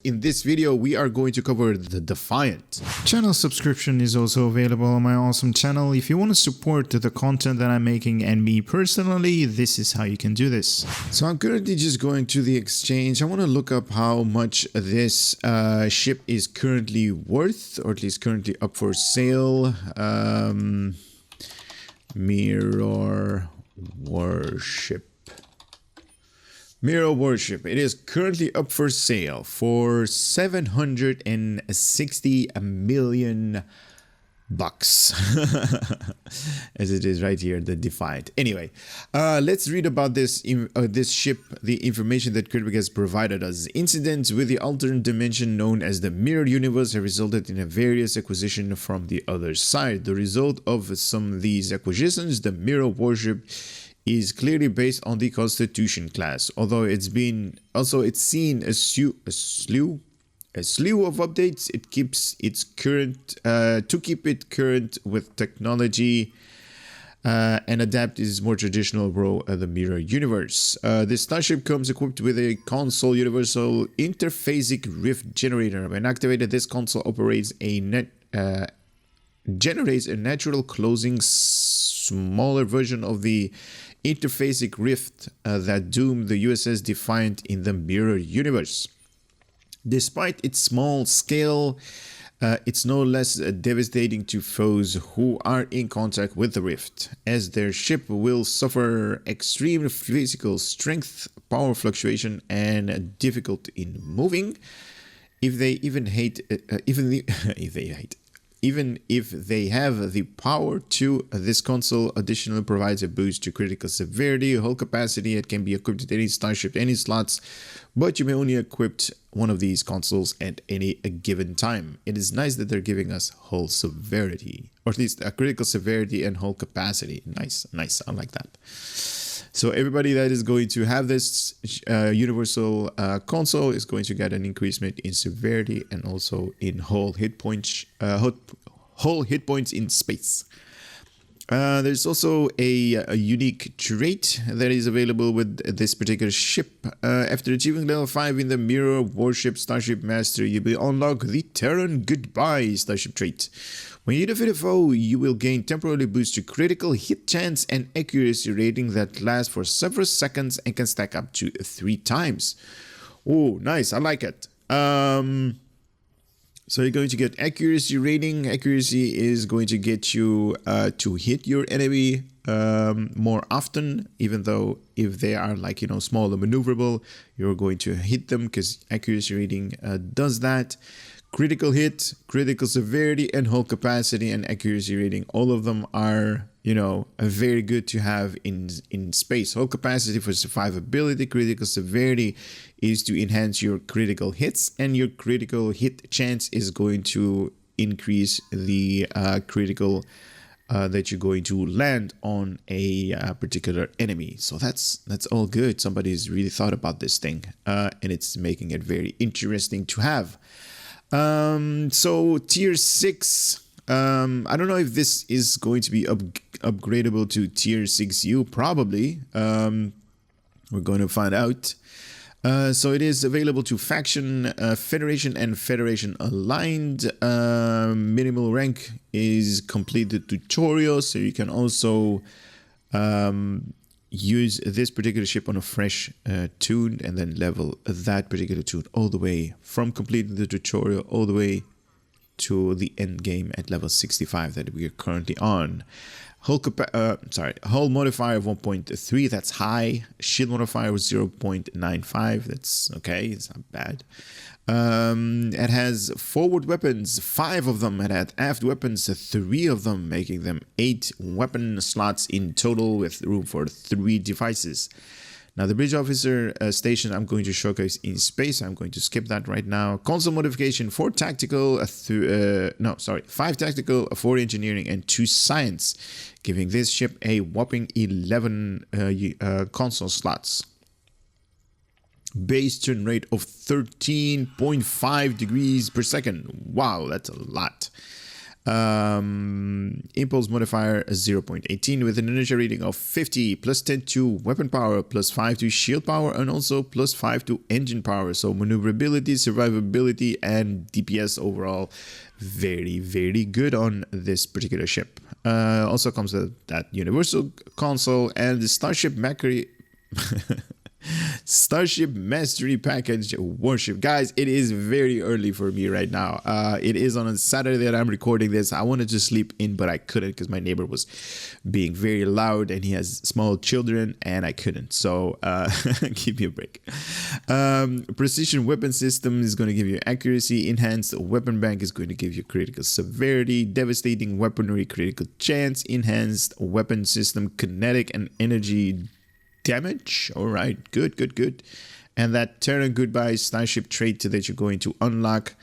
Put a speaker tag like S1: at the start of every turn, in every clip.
S1: In this video, we are going to cover the Defiant.
S2: Channel subscription is also available on my awesome channel. If you want to support the content that I'm making and me personally, this is how you can do this.
S1: So I'm currently just going to the exchange. I want to look up how much this ship is currently worth, or at least currently up for sale. Mirror Warship. Mirror Warship. It is currently up for sale for 760 million bucks. As it is right here, the Defiant. Anyway, let's read about this ship, the information that Cryptic has provided us. Incidents with the alternate dimension known as the Mirror Universe have resulted in a various acquisition from the other side. The result of some of these acquisitions, the Mirror Warship, is clearly based on the Constitution class, although it's seen a slew of updates. It keeps its current to keep it current with technology and adapt its more traditional role of the Mirror Universe. This starship comes equipped with a console universal interphasic rift generator. When activated, this console operates generates a natural closing smaller version of the interphasic rift that doomed the USS Defiant in the Mirror Universe. Despite its small scale, it's no less devastating to foes who are in contact with the rift, as their ship will suffer extreme physical strength, power fluctuation, and difficulty in moving. Even if they have the power to, this console additionally provides a boost to critical severity, hull capacity. It can be equipped with any starship, any slots, but you may only equip one of these consoles at any given time. It is nice that they're giving us hull severity, or at least a critical severity and hull capacity. Nice, I like that. So everybody that is going to have this universal console is going to get an increasement in severity and also in hull hit points in space. There's also a unique trait that is available with this particular ship. After achieving level 5 in the Mirror Warship Starship Master, you will unlock the Terran Goodbye Starship trait. When you defeat a foe, you will gain temporarily boost to critical hit chance and accuracy rating that lasts for several seconds and can stack up to 3 times. Oh, nice. I like it. So you're going to get accuracy rating. Accuracy is going to get you to hit your enemy more often, even though if they are like, small and maneuverable, you're going to hit them because accuracy rating does that. Critical hit, critical severity, and hull capacity and accuracy rating. All of them are, very good to have in space. Hull capacity for survivability, critical severity is to enhance your critical hits, and your critical hit chance is going to increase the critical that you're going to land on a particular enemy. So that's all good. Somebody's really thought about this thing, and it's making it very interesting to have. So tier 6, I don't know if this is going to be upgradable to tier 6U, probably. We're going to find out. So it is available to faction, federation, and federation aligned. Minimal rank is complete the tutorial, so you can also use this particular ship on a fresh tune and then level that particular tune all the way from completing the tutorial all the way to the end game at level 65 that we are currently on. Hull modifier of 1.3, that's high. Shield modifier of 0.95, that's okay, it's not bad. It has forward weapons, 5 of them. It had aft weapons, 3 of them, making them 8 weapon slots in total with room for 3 devices. Now the bridge officer station I'm going to showcase in space. I'm going to skip that right now. Console modification, 5 tactical, 4 engineering, and 2 science, giving this ship a whopping 11 console slots. Base turn rate of 13.5 degrees per second. Wow, that's a lot. Impulse modifier 0.18 with an inertia rating of 50, plus 10 to weapon power, plus 5 to shield power, and also plus 5 to engine power. So maneuverability, survivability, and DPS overall very, very good on this particular ship. Also comes with that universal console and the Starship Mastery Package Warship. Guys, it is very early for me right now. It is on a Saturday that I'm recording this. I wanted to sleep in, but I couldn't because my neighbor was being very loud and he has small children and I couldn't. So give me a break. Precision weapon system is going to give you accuracy. Enhanced weapon bank is going to give you critical severity. Devastating weaponry critical chance. Enhanced weapon system kinetic and energy damage. All right, good. And that Terran Goodbye Starship trait that you're going to unlock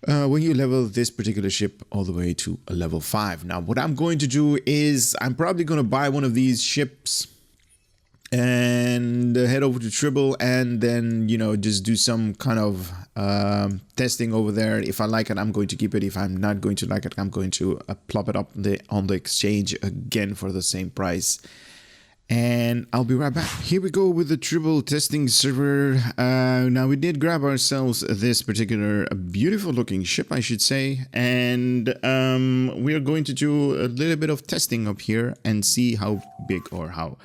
S1: when you level this particular ship all the way to a level 5. Now, what I'm going to do is I'm probably going to buy one of these ships and head over to Tribble and then, you know, just do some kind of testing over there. If I like it, I'm going to keep it. If I'm not going to like it, I'm going to plop it up on the exchange again for the same price. And I'll be right back. Here we go with the Tribble testing server. Now we did grab ourselves this particular beautiful looking ship, I should say. And we are going to do a little bit of testing up here and see how big or how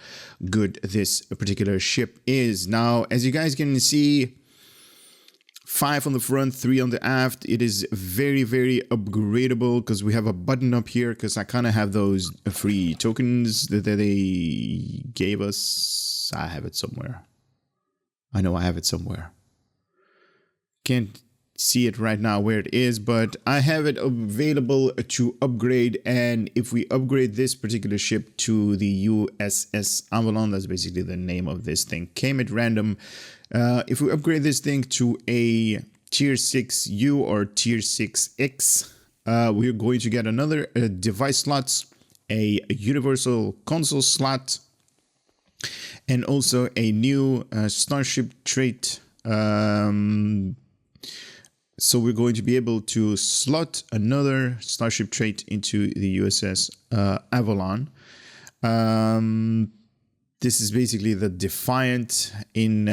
S1: good this particular ship is. Now, as you guys can see, 5 on the front, 3 on the aft. It is very, very upgradable because we have a button up here because I kind of have those free tokens that they gave us. I have it somewhere. I know I have it somewhere. Can't see it right now where it is, but I have it available to upgrade. And if we upgrade this particular ship to the USS Avalon, that's basically the name of this thing, came at random. If we upgrade this thing to a tier 6U or tier 6X, we're going to get another device slots, a universal console slot, and also a new starship trait. So we're going to be able to slot another starship trait into the USS Avalon. This is basically the Defiant in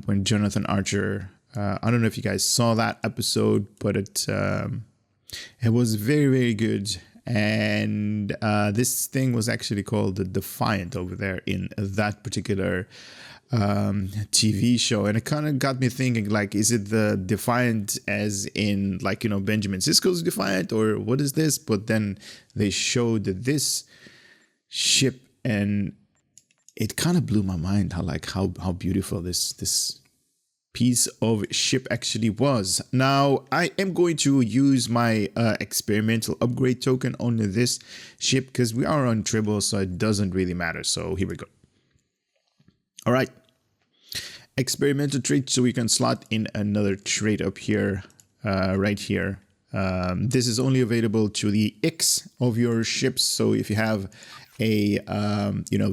S1: when Jonathan Archer. I don't know if you guys saw that episode, but it was very, very good. And this thing was actually called the Defiant over there in that particular TV show. And it kind of got me thinking, like, is it the Defiant as in, like, you know, Benjamin Sisko's Defiant, or what is this? But then they showed this ship and it kind of blew my mind how beautiful this piece of ship actually was. Now, I am going to use my experimental upgrade token on this ship because we are on Tribble, so it doesn't really matter. So here we go. All right. Experimental trait, so we can slot in another trait up here, right here. This is only available to the X of your ships. So if you have a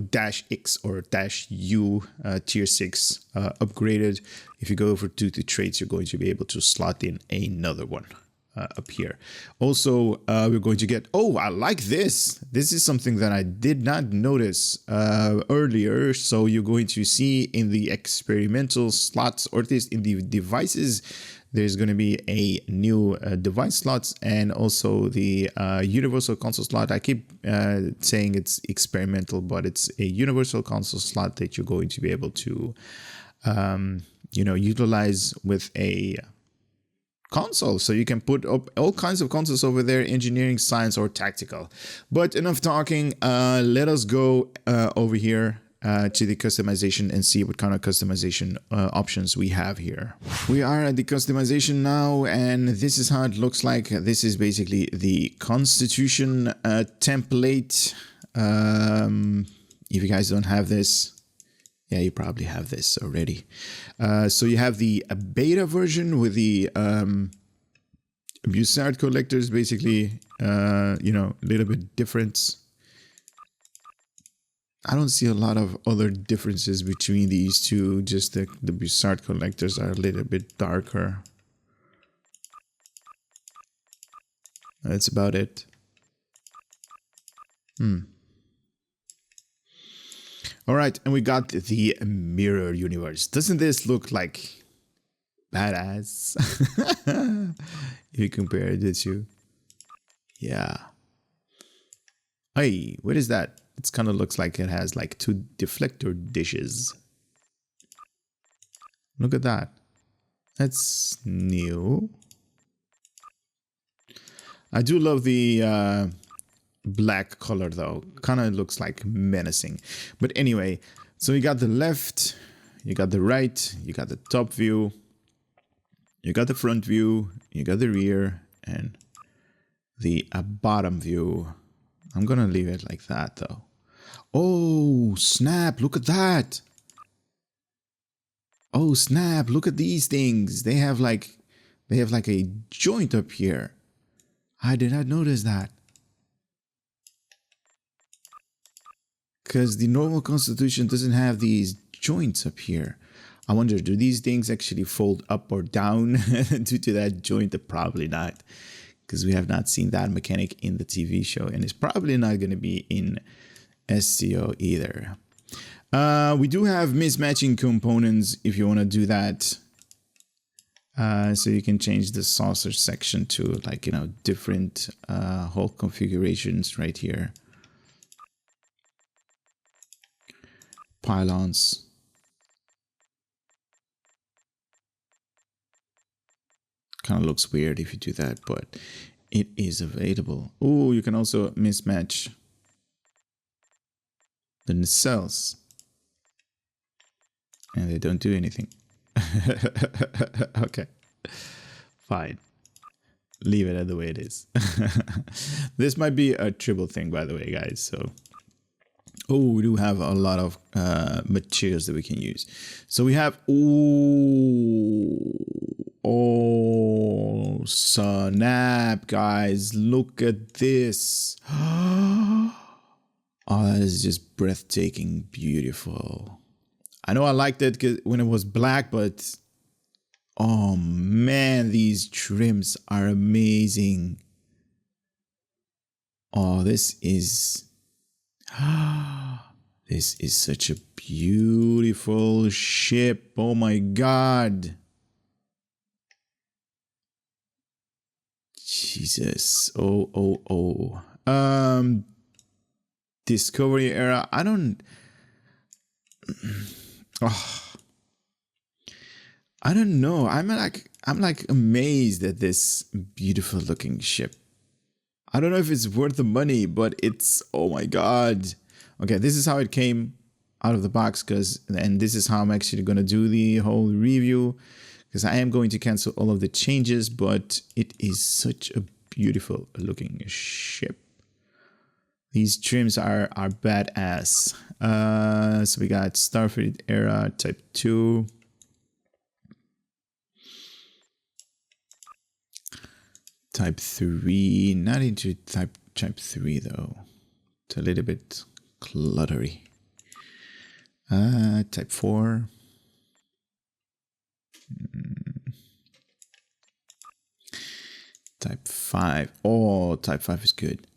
S1: dash X or dash U tier 6 upgraded, if you go over to the traits, you're going to be able to slot in another one up here. Also, we're going to get, I like this. This is something that I did not notice earlier. So you're going to see in the experimental slots, or at least in the devices, there's going to be a new device slots and also the universal console slot. I keep saying it's experimental, but it's a universal console slot that you're going to be able to, utilize with a console. So you can put up all kinds of consoles over there, engineering, science, or tactical. But enough talking. Let us go over here to the customization and see what kind of customization options we have here. We are at the customization now, and this is how it looks like. This is basically the Constitution template. If you guys don't have this, yeah, you probably have this already. So you have the beta version with the Bussard collectors, basically, a little bit different. I don't see a lot of other differences between these two. Just the Bussard collectors are a little bit darker. That's about it. All right, and we got the mirror universe. Doesn't this look like badass? If you compare the two. Yeah. Hey, what is that? It kind of looks like it has like two deflector dishes. Look at that. That's new. I do love the black color though. Kind of looks like menacing. But anyway, so you got the left, you got the right, you got the top view, you got the front view, you got the rear, and the bottom view. I'm gonna leave it like that though. Oh snap, look at that. Oh snap, look at these things. They have like a joint up here. I did not notice that. Because the normal Constitution doesn't have these joints up here. I wonder, do these things actually fold up or down due to that joint? Probably not. Because we have not seen that mechanic in the TV show. And it's probably not going to be in SCO either. We do have mismatching components if you want to do that. So you can change the saucer section to like, you know, different whole configurations right here. Pylons. Kind of looks weird if you do that, but it is available. Oh, you can also mismatch the nacelles. And they don't do anything. Okay. Fine. Leave it the way it is. This might be a triple thing, by the way, guys. So, oh, we do have a lot of materials that we can use. So we have, oh, snap, guys. Look at this. Oh, that is just breathtaking, beautiful. I know I liked it when it was black, but oh man, these trims are amazing. Oh, this is such a beautiful ship. Oh my God. Jesus. Oh. Discovery era. I don't know. I'm like amazed at this beautiful looking ship. I don't know if it's worth the money, but it's, oh my God. Okay, this is how it came out of the box, and this is how I'm actually going to do the whole review, because I am going to cancel all of the changes, but it is such a beautiful looking ship. These trims are badass. So we got Starfleet era type 2. Type 3, not into type 3 though. It's a little bit cluttery. Type 4. Type 5. Oh, type 5 is good.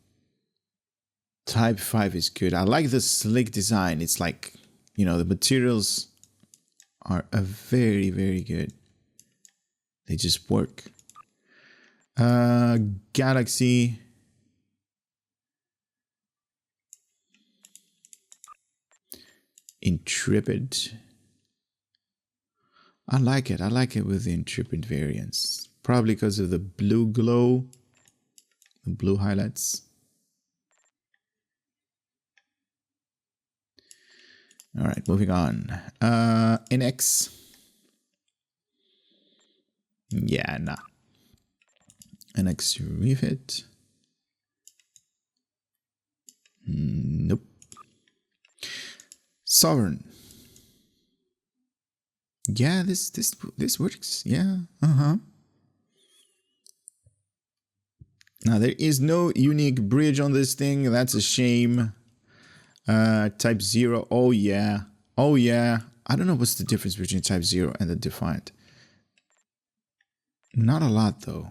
S1: Type 5 is good. I like the slick design. It's like, you know, the materials are very, very good. They just work. Galaxy. Intrepid. I like it. I like it with the Intrepid variants. Probably because of the blue glow. The blue highlights. All right, moving on. NX. Yeah, nah. NX refit. Nope. Sovereign. Yeah, this works. Yeah. Now there is no unique bridge on this thing. That's a shame. Type 0. Oh yeah. I don't know what's the difference between type 0 and the Defiant. Not a lot though.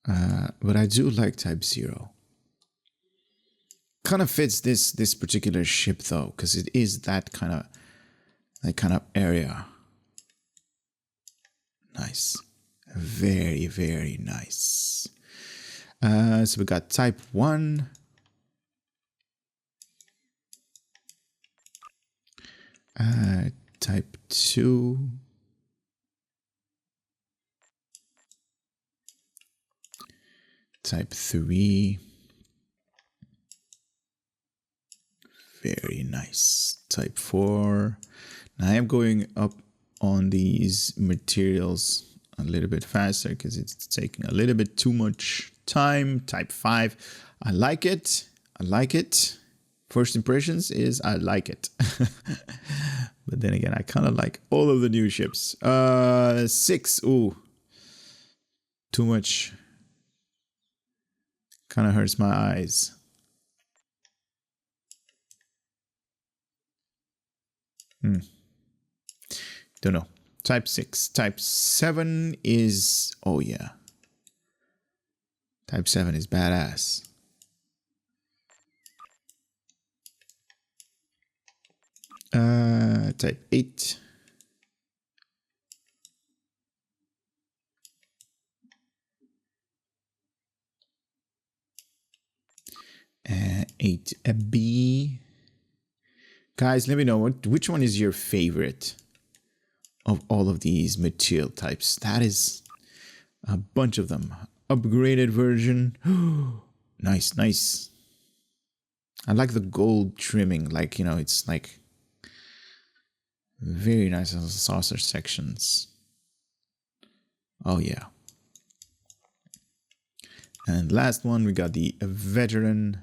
S1: But I do like Type 0. Kind of fits this particular ship though, because it is that kind of area. Nice. Very, very nice. So we got Type 1. Type 2. Type 3. Very nice. Type 4. Now I am going up on these materials a little bit faster because it's taking a little bit too much time. Type 5. I like it. I like it. First impressions is I like it. But then again, I kind of like all of the new ships. 6. Ooh. Too much. Kind of hurts my eyes. Don't know. Type 6. Type 7 is... Oh, yeah. Type 7 is badass. Type 8. Uh, 8B. Guys, let me know which one is your favorite of all of these material types. That is a bunch of them. Upgraded version. Nice, nice. I like the gold trimming. Like, you know, it's like very nice saucer sections. Oh, yeah. And last one, we got the veteran.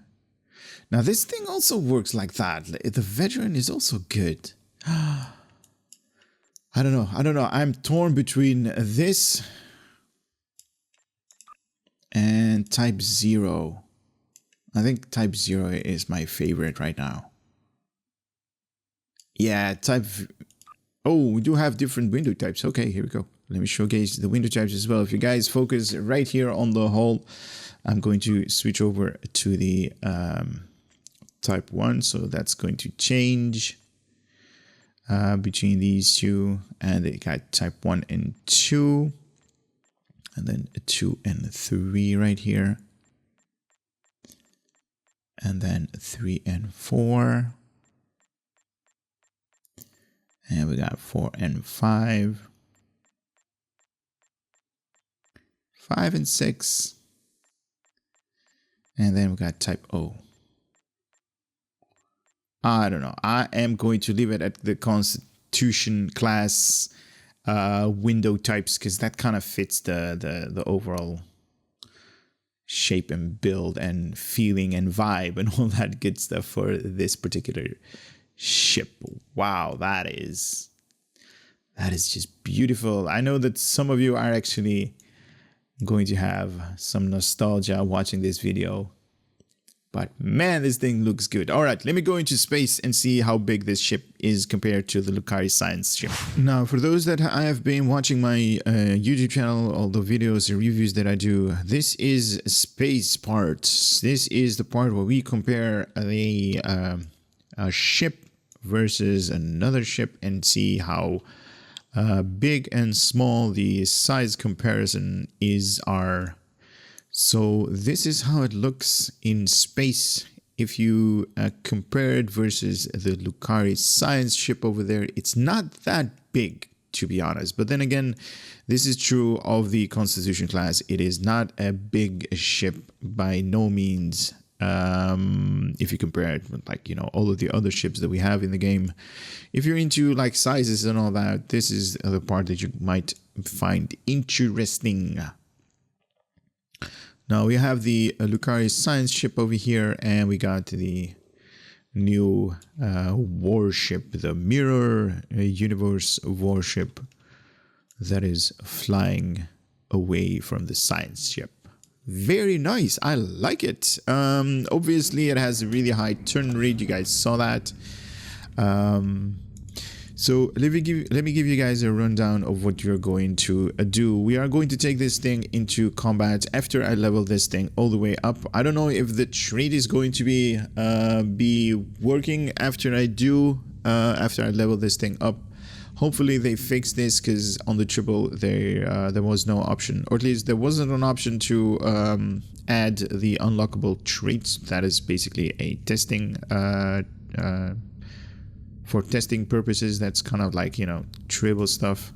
S1: Now, this thing also works like that. The veteran is also good. I don't know. I don't know. I'm torn between this and Type 0. I think Type 0 is my favorite right now. Yeah, Type... Oh, we do have different window types. Okay, here we go. Let me showcase the window types as well. If you guys focus right here on the hull, I'm going to switch over to the Type 1. So that's going to change between these two. And they got Type 1 and 2. And then 2 and 3 right here. And then 3 and 4. And we got 4 and 5. 5 and 6. And then we got Type O. I don't know. I am going to leave it at the Constitution class window types because that kind of fits the overall shape and build and feeling and vibe and all that good stuff for this particular ship. Wow, that is just beautiful. I know that some of you are actually going to have some nostalgia watching this video, but man, this thing looks good. All right, let me go into space and see how big this ship is compared to the Lucario science ship. Now, for those that I have been watching my YouTube channel, all the videos and reviews that I do, this is space parts. This is the part where we compare a ship versus another ship and see how big and small the size comparison are. So this is how it looks in space. If you compare it versus the Lucario science ship over there, it's not that big, to be honest. But then again, this is true of the Constitution class. It is not a big ship by no means. If you compare it with, like, you know, all of the other ships that we have in the game. If you're into like sizes and all that, this is the part that you might find interesting. Now we have the Lucario science ship over here, and we got the new warship, the Mirror Universe warship that is flying away from the science ship. Very nice. I like it. Obviously, it has a really high turn rate. You guys saw that. So let me give you guys a rundown of what you're going to do. We are going to take this thing into combat after I level this thing all the way up. I don't know if the trait is going to be working after I level this thing up. Hopefully they fix this, because on the triple there was no option, or at least there wasn't an option to add the unlockable traits. That is basically a testing for testing purposes. That's kind of like, you know, trivial stuff.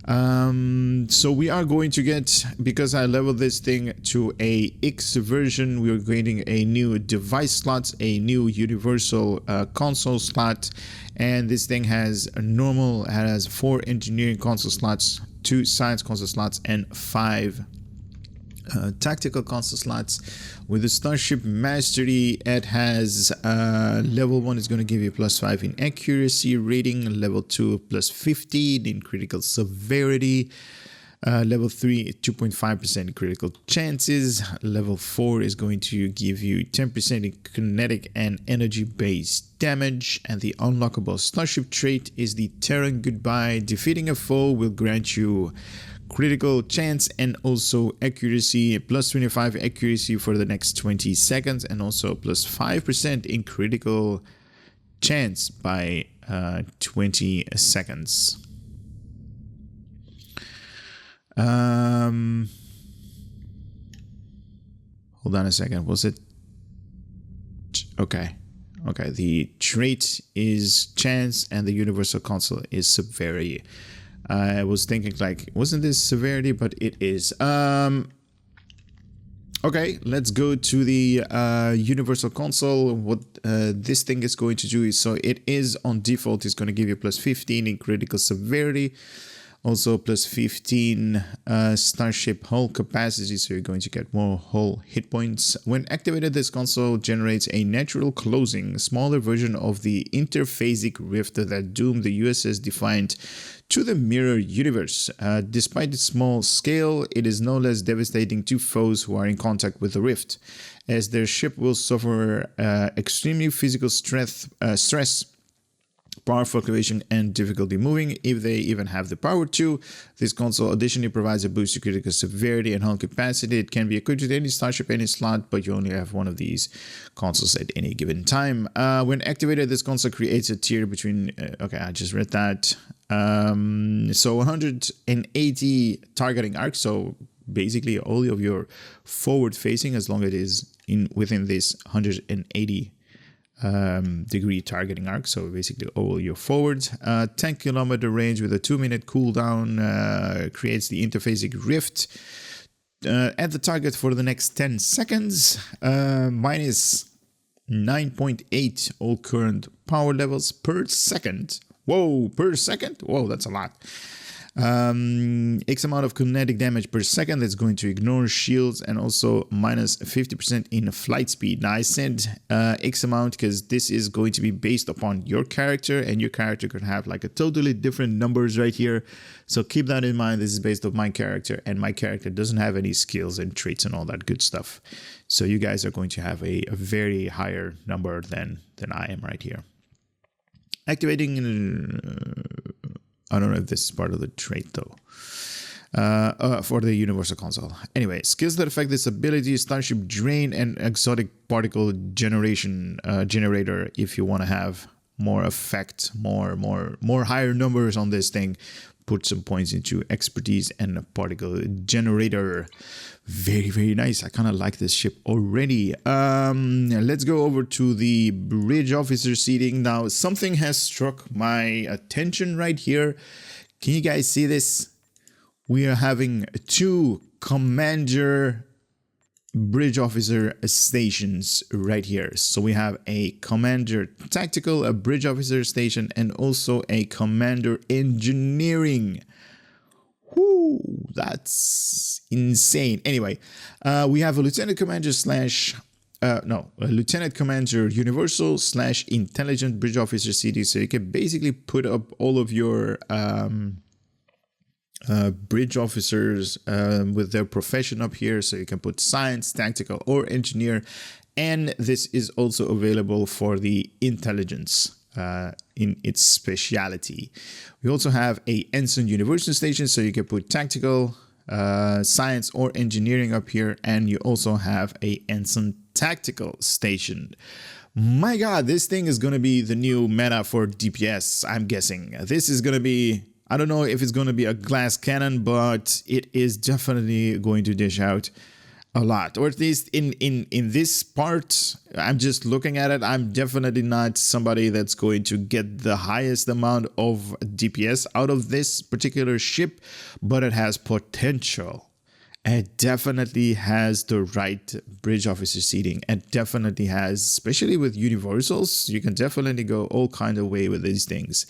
S1: So we are going to get, because I leveled this thing to a X version, we are getting a new device slot, a new universal console slot, and this thing has has 4 engineering console slots, 2 science console slots, and 5 tactical console slots. With the Starship Mastery, it has level 1 is going to give you +5 in accuracy rating, level 2 +15 in critical severity, level 3 2.5% critical chances, level 4 is going to give you 10% in kinetic and energy based damage, and the unlockable Starship trait is the Terran Goodbye. Defeating a foe will grant you critical chance and also accuracy, +25 accuracy for the next 20 seconds, and also +5% in critical chance by 20 seconds. Hold on a second. Was it? Okay. The trait is chance and the universal console is severity. I was thinking, like, wasn't this severity? But it is. Okay, let's go to the universal console. What this thing is going to do is, so it is on default, it's going to give you +15 in critical severity, also +15 Starship hull capacity, so you're going to get more hull hit points. When activated, this console generates a natural closing, smaller version of the interphasic rift that doomed the USS Defiant to the mirror universe. Despite its small scale, it is no less devastating to foes who are in contact with the rift, as their ship will suffer extremely physical stress, power fluctuation, and difficulty moving, if they even have the power to. This console additionally provides a boost to critical severity and hull capacity. It can be equipped with any starship, any slot, but you only have one of these consoles at any given time. When activated, this console creates a tier between okay, I just read that. So 180 targeting arc, so basically all of your forward facing, as long as it is within this 180 degree targeting arc, so basically all your forwards. 10-kilometer range with a 2-minute cooldown creates the interphasic rift at the target for the next 10 seconds. Minus 9.8 all current power levels per second. Whoa, per second? Whoa, that's a lot. X amount of kinetic damage per second that's going to ignore shields, and also minus 50% in flight speed. Now I said X amount because this is going to be based upon your character, and your character could have like a totally different numbers right here. So keep that in mind. This is based on my character, and my character doesn't have any skills and traits and all that good stuff. So you guys are going to have a very higher number than I am right here. Activating, I don't know if this is part of the trait though, for the universal console. Anyway, skills that affect this ability: Starship Drain and Exotic Particle Generation Generator. If you want to have more effect, more higher numbers on this thing, put some points into Expertise and a Particle Generator. Very, very nice. I kind of like this ship already. Let's go over to the bridge officer seating. Now, something has struck my attention right here. Can you guys see this? We are having 2 commander bridge officer stations right here. So we have a commander tactical, a bridge officer station, and also a commander engineering. Whoo, that's insane. Anyway, we have a lieutenant commander a lieutenant commander universal / intelligent bridge officer CD. So you can basically put up all of your bridge officers with their profession up here. So you can put science, tactical, or engineer. And this is also available for the intelligence in its speciality. We also have a Ensign Universal Station, so you can put tactical, science or engineering up here, and you also have a Ensign Tactical Station. My god, this thing is going to be the new meta for DPS, I'm guessing. This is going to be, I don't know if it's going to be a glass cannon, but it is definitely going to dish out a lot, or at least in this part. I'm just looking at it. I'm definitely not somebody that's going to get the highest amount of DPS out of this particular ship, but it has potential. It definitely has the right bridge officer seating. It definitely has, especially with universals, you can definitely go all kind of way with these things.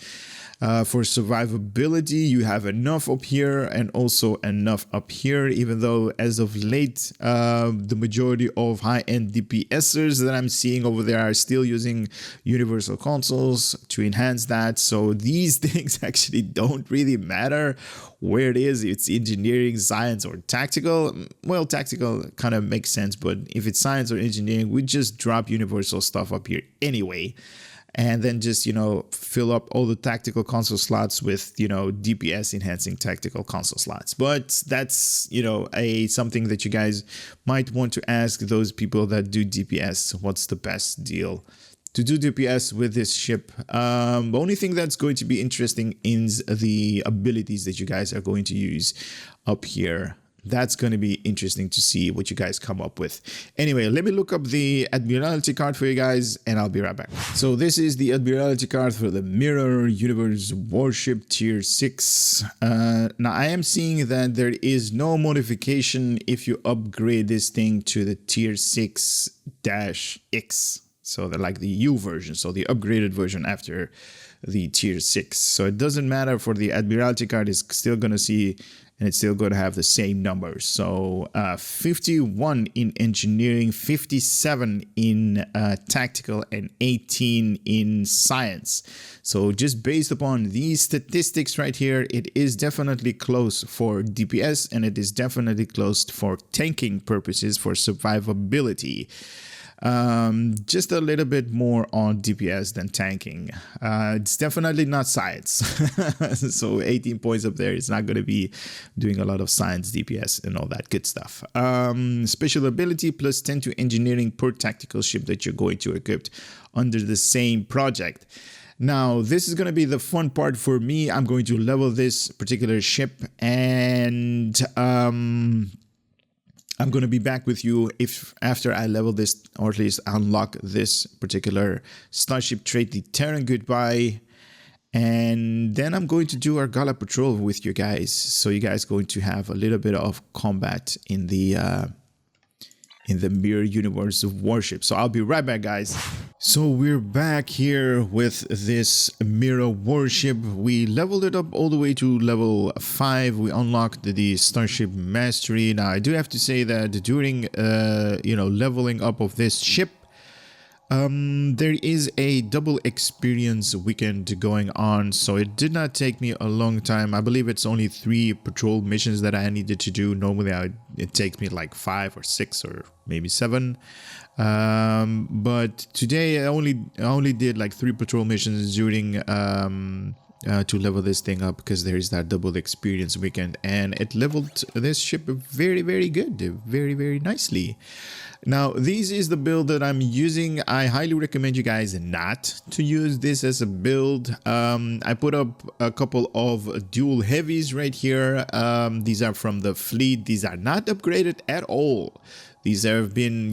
S1: For survivability, you have enough up here and also enough up here, even though as of late, the majority of high-end DPSers that I'm seeing over there are still using universal consoles to enhance that. So these things actually don't really matter where it is. It's engineering, science, or tactical. Well, tactical kind of makes sense, but if it's science or engineering, we just drop universal stuff up here anyway. And then just, fill up all the tactical console slots with, DPS enhancing tactical console slots. But that's, something that you guys might want to ask those people that do DPS. What's the best deal to do DPS with this ship? The only thing that's going to be interesting is the abilities that you guys are going to use up here. That's going to be interesting to see what you guys come up with. Anyway, let me look up the Admiralty card for you guys, and I'll be right back. So this is the Admiralty card for the Mirror Universe Warship Tier 6. Now, I am seeing that there is no modification if you upgrade this thing to the Tier 6-X. So they're like the U version, so the upgraded version after the Tier 6. So it doesn't matter for the Admiralty card, it's still going to see, and it's still going to have the same numbers. So 51 in engineering, 57 in tactical, and 18 in science. So just based upon these statistics right here, it is definitely close for DPS, and it is definitely close for tanking purposes for survivability. Just a little bit more on DPS than tanking. It's definitely not science. So 18 points up there. It's not going to be doing a lot of science, DPS, and all that good stuff. Special ability plus 10 to engineering per tactical ship that you're going to equip under the same project. Now, this is going to be the fun part for me. I'm going to level this particular ship, and I'm going to be back with you if after I level this, or at least unlock this particular starship trait, the Terran Goodbye. And then I'm going to do our Gala Patrol with you guys. So you guys are going to have a little bit of combat in the Mirror Universe of Warship. So I'll be right back, guys. So we're back here with this Mirror Warship. We leveled it up all the way to level 5. We unlocked the Starship Mastery. Now I do have to say that during leveling up of this ship, there is a double experience weekend going on, so it did not take me a long time. I believe it's only 3 patrol missions that I needed to do. Normally it takes me like 5 or 6 or maybe 7. But today I only did like 3 patrol missions during to level this thing up, because there is that double experience weekend, and it leveled this ship very, very good, very, very nicely. Now, this is the build that I'm using. I highly recommend you guys not to use this as a build. I put up a couple of dual heavies right here. These are from the fleet. These are not upgraded at all. These have been,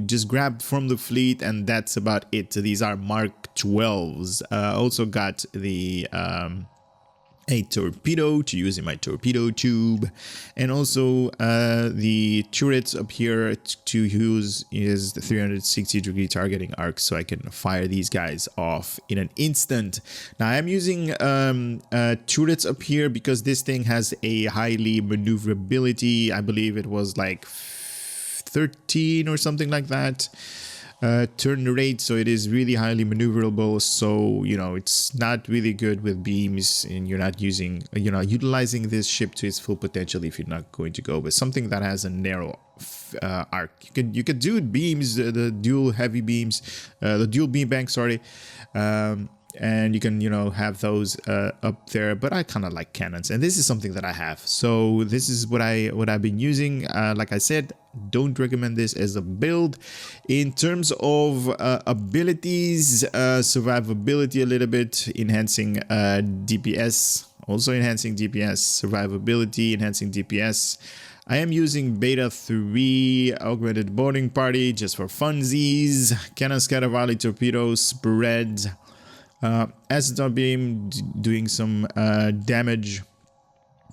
S1: just grabbed from the fleet, and that's about it. These are Mark 12s. Also got the a torpedo to use in my torpedo tube, and also the turrets up here to use is the 360-degree targeting arc, so I can fire these guys off in an instant. Now I'm using turrets up here because this thing has a highly maneuverability. I believe it was like 13 or something like that turn rate, so it is really highly maneuverable. So it's not really good with beams, and you're not utilizing this ship to its full potential if you're not going to go with something that has a narrow arc. You could do beams, the dual heavy beams, the dual beam bank, sorry, and you can, you know, have those up there. But I kind of like cannons, and this is something that I have. So this is what I've been using. Like I said, don't recommend this as a build. In terms of abilities, survivability a little bit, enhancing DPS, also enhancing DPS, survivability, enhancing DPS. I am using Beta 3 Augmented Boarding Party just for funsies. Cannon Scatter Volley Torpedo Spread. Acid Beam doing some damage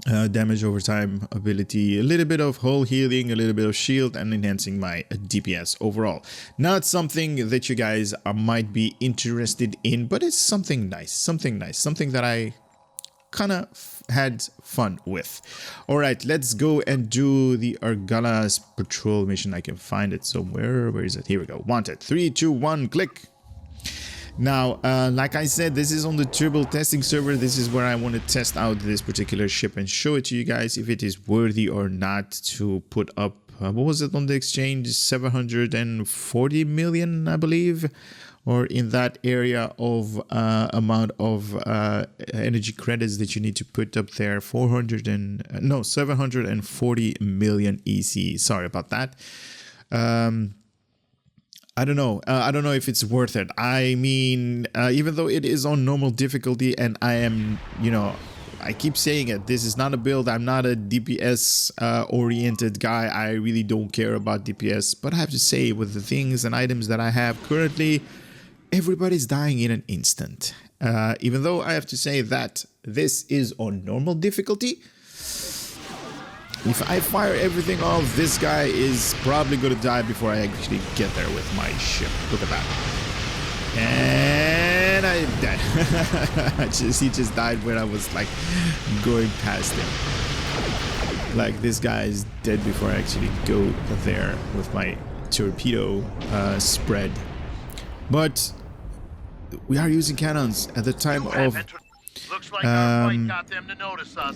S1: over time ability, a little bit of hull healing, a little bit of shield, and enhancing my DPS overall. Not something that you guys might be interested in, but it's something nice, something that I kind of had fun with. All right, let's go and do the Argala's patrol mission. I can find it somewhere. Where is it? Here we go. Wanted. 3, 2, 1, click. Now, like I said, this is on the Turbo testing server. This is where I want to test out this particular ship and show it to you guys if it is worthy or not to put up. What was it on the exchange? 740 million, I believe, or in that area of amount of energy credits that you need to put up there. 740 million EC. Sorry about that. I don't know. I don't know if it's worth it. I mean, even though it is on normal difficulty, and I am, you know, I keep saying it, this is not a build. I'm not a DPS oriented guy. I really don't care about DPS. But I have to say, with the things and items that I have currently, everybody's dying in an instant. Even though I have to say that this is on normal difficulty. If I fire everything off, this guy is probably going to die before I actually get there with my ship. Look at that. And I'm dead. He just died when I was like going past him. Like, this guy is dead before I actually go there with my torpedo spread. But we are using cannons at the time of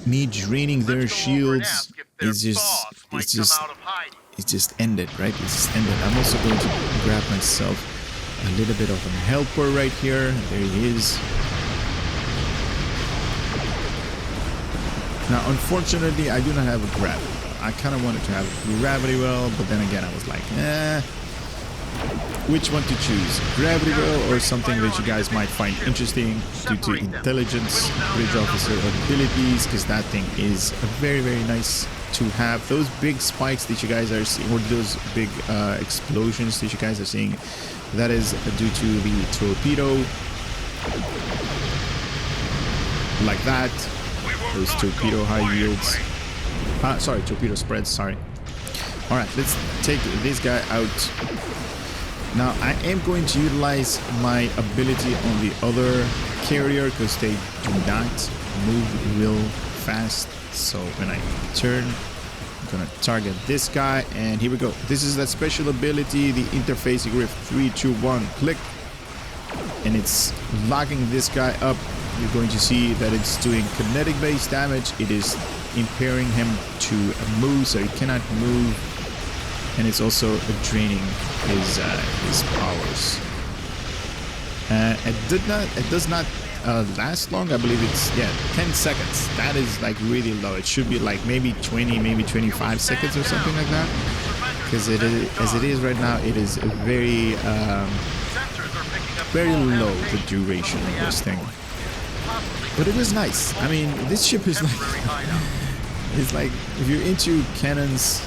S1: me draining their shields. It's just ended, right? It's just ended. I'm also going to grab myself a little bit of a helper right here. There he is. Now, unfortunately, I do not have a gravity well. I kind of wanted to have a gravity well, but then again, I was like, which one to choose? Gravity well or something that you guys might find interesting due to intelligence, bridge officer abilities, because that thing is very, very nice to have. Those big spikes that you guys are seeing, or those big explosions that you guys are seeing, that is due to the torpedo. Like that. Those torpedo high yields. Sorry, torpedo spreads, sorry. Alright, let's take this guy out. Now, I am going to utilize my ability on the other carrier because they do not move real fast. So when I turn, I'm going to target this guy, and here we go. This is that special ability, the interface grip. 3, 2, 1, click. And it's locking this guy up. You're going to see that it's doing kinetic based damage. It is impairing him to move, so he cannot move. And it's also draining his powers. It does not last long. I believe it's 10 seconds. That is like really low. It should be like maybe 20, maybe 25 seconds or something like that. Because it is, as it is right now, it is very low, the duration of this thing. But it is nice. I mean, this ship is like it's like if you're into cannons.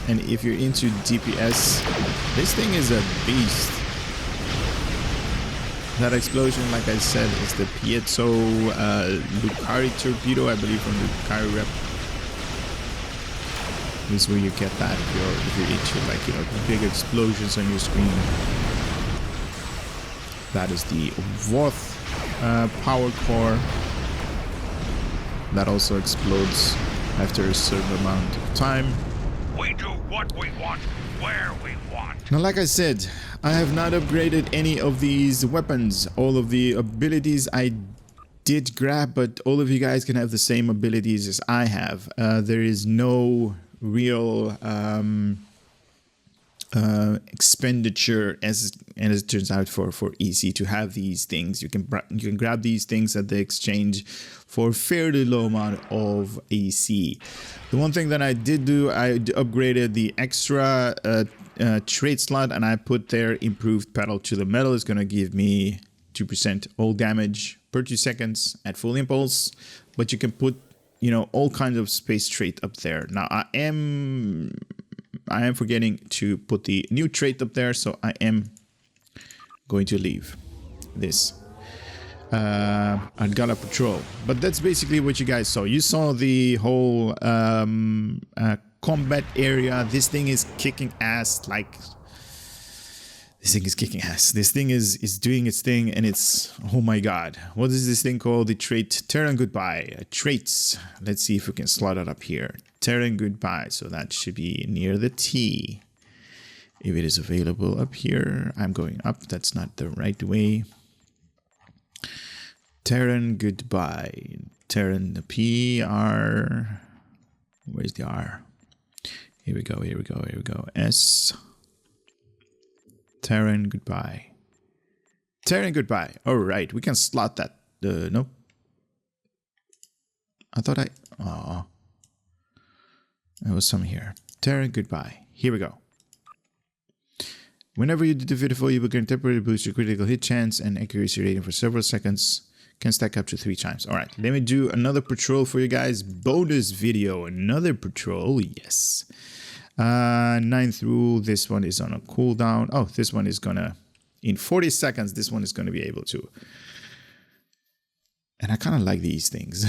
S1: And if you're into DPS, this thing is a beast. That explosion, like I said, is the Piezo Lucario torpedo, I believe, from the Lucario rep. This is where you get that if you're into, like, you know, big explosions on your screen. That is the Voth power core. That also explodes after a certain amount of time.
S3: We do what we want, where we want.
S1: Now, like I said, I have not upgraded any of these weapons. All of the abilities I did grab, but all of you guys can have the same abilities as I have. There is no real expenditure as it turns out for EC to have these things. You can grab these things at the exchange for a fairly low amount of AC. The one thing that I did do, I upgraded the extra trade slot, and I put their improved pedal to the metal. It's going to give me 2% all damage per 2 seconds at full impulse, but you can put, you know, all kinds of space trait up there. Now I am forgetting to put the new trait up there, so I am going to leave this Argala Patrol. But that's basically what you guys saw. You saw the whole combat area. This thing is kicking ass. Like, this thing is kicking ass. This thing is doing its thing, and it's, oh my god. What is this thing called? The trait Terran Goodbye. Traits. Let's see if we can slot it up here. Terran Goodbye. So that should be near the T. If it is available up here. I'm going up. That's not the right way. Terran Goodbye. Terran, the P, R. Where's the R? Here we go, here we go, here we go. S. Terran Goodbye. Terran Goodbye. Alright, we can slot that. No. I thought oh. There was some here. Terran Goodbye. Here we go. Whenever you defeat a foe, you will gain temporary boost your critical hit chance and accuracy rating for several seconds. Can stack up to 3 times. Alright, let me do another patrol for you guys. Bonus video. Another patrol. Yes. 9th rule. This one is on a cooldown. Oh, this one is gonna, in 40 seconds, this one is gonna be able to. And I kind of like these things.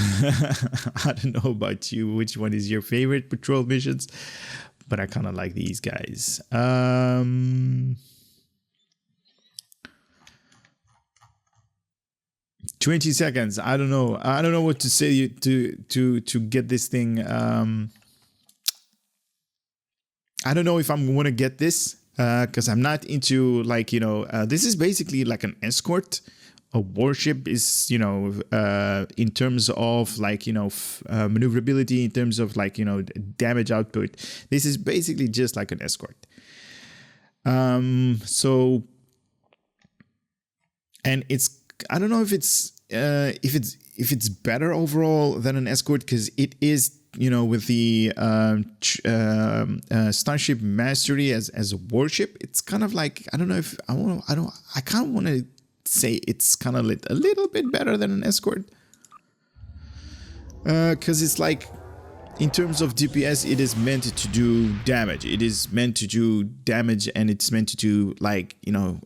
S1: I don't know about you, which one is your favorite patrol missions, but I kind of like these guys. 20 seconds. I don't know. I don't know what to say to get this thing. I don't know if I'm going to get this because I'm not into, like, you know, this is basically like an escort. A warship is, you know, in terms of, like, you know, maneuverability, in terms of, like, you know, damage output. This is basically just like an escort. So, and it's, I don't know if it's better overall than an escort, because it is, you know, with the Starship Mastery as a warship, it's kind of like, I don't know if I kind of want to say it's kind of a little bit better than an escort, because it's like, in terms of DPS, it is meant to do damage. It is meant to do damage, and it's meant to do, like, you know,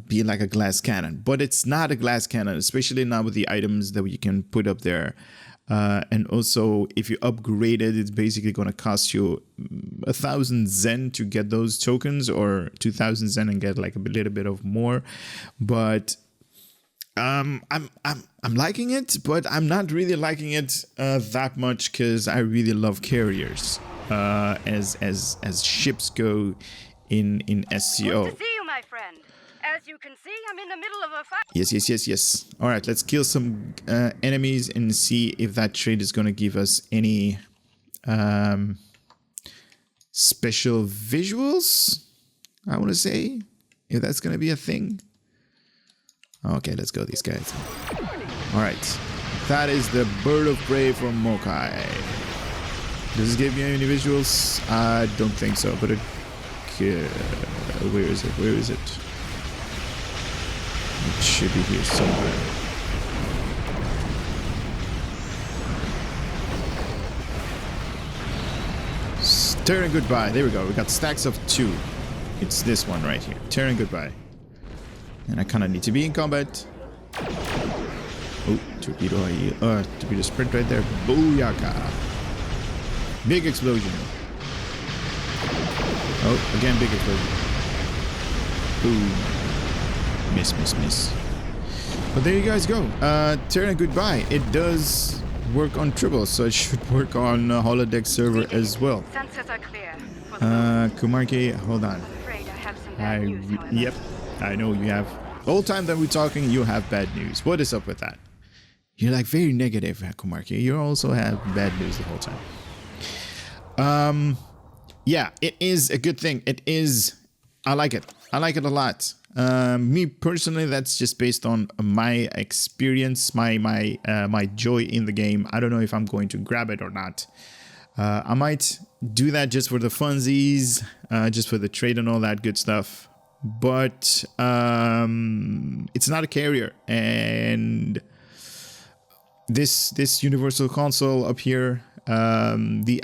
S1: be like a glass cannon. But it's not a glass cannon, especially not with the items that you can put up there. And also, if you upgrade it, it's basically going to cost you 1,000 Zen to get those tokens, or 2,000 Zen and get like a little bit of more. But I'm liking it, but I'm not really liking it that much, because I really love carriers as ships go in SCO.
S4: Good to see you, my friend. As you can see, I'm in the middle of a fight.
S1: Yes. All right, let's kill some enemies and see if that trait is going to give us any special visuals, I want to say, if that's going to be a thing. Okay, let's go, these guys. Alright, that is the Bird of Prey from Mokai. Does this give me any visuals? I don't think so, but where is it? Where is it? It should be here somewhere. Terran Goodbye. There we go. We got stacks of 2. It's this one right here. Terran Goodbye. And I kind of need to be in combat. Oh, torpedo sprint right there. Booyaka. Big explosion. Oh, again, big explosion. Boom. Miss. But there you guys go. Terran Goodbye. It does work on Tribble, so it should work on holodeck server as well.
S4: Sensors are clear.
S1: Kumarki, hold on.
S4: I'm afraid I have some bad news, however.
S1: Yep, I know you have. The whole time that we're talking, you have bad news. What is up with that? You're like very negative, Kumarki. You also have bad news the whole time. yeah, it is a good thing. It is. I like it. I like it a lot. Me personally, that's just based on my experience, my joy in the game. I don't know if I'm going to grab it or not. I might do that just for the funsies, just for the trade and all that good stuff. But it's not a carrier, and this universal console up here, the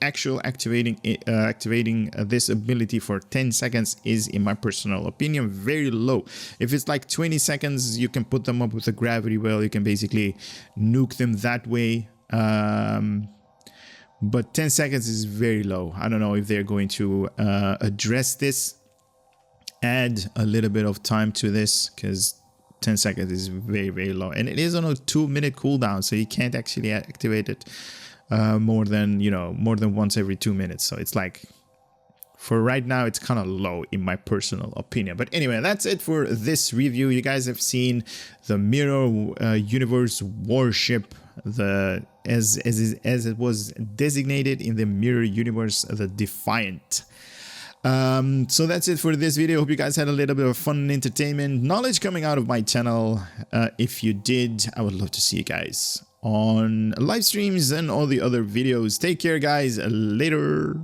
S1: actual activating this ability for 10 seconds is, in my personal opinion, very low. If it's like 20 seconds, you can put them up with a gravity well. You can basically nuke them that way. But 10 seconds is very low. I don't know if they're going to address this, add a little bit of time to this, because 10 seconds is very, very low. And it is on a 2-minute cooldown, so you can't actually activate it more than once every 2 minutes. So it's like, for right now, it's kind of low in my personal opinion. But anyway, that's it for this review. You guys have seen the Mirror Universe warship, as it was designated in the Mirror Universe, the Defiant. So that's it for this video. Hope you guys had a little bit of fun and entertainment, knowledge coming out of my channel. If you did, I would love to see you guys on live streams and all the other videos. Take care, guys. Later.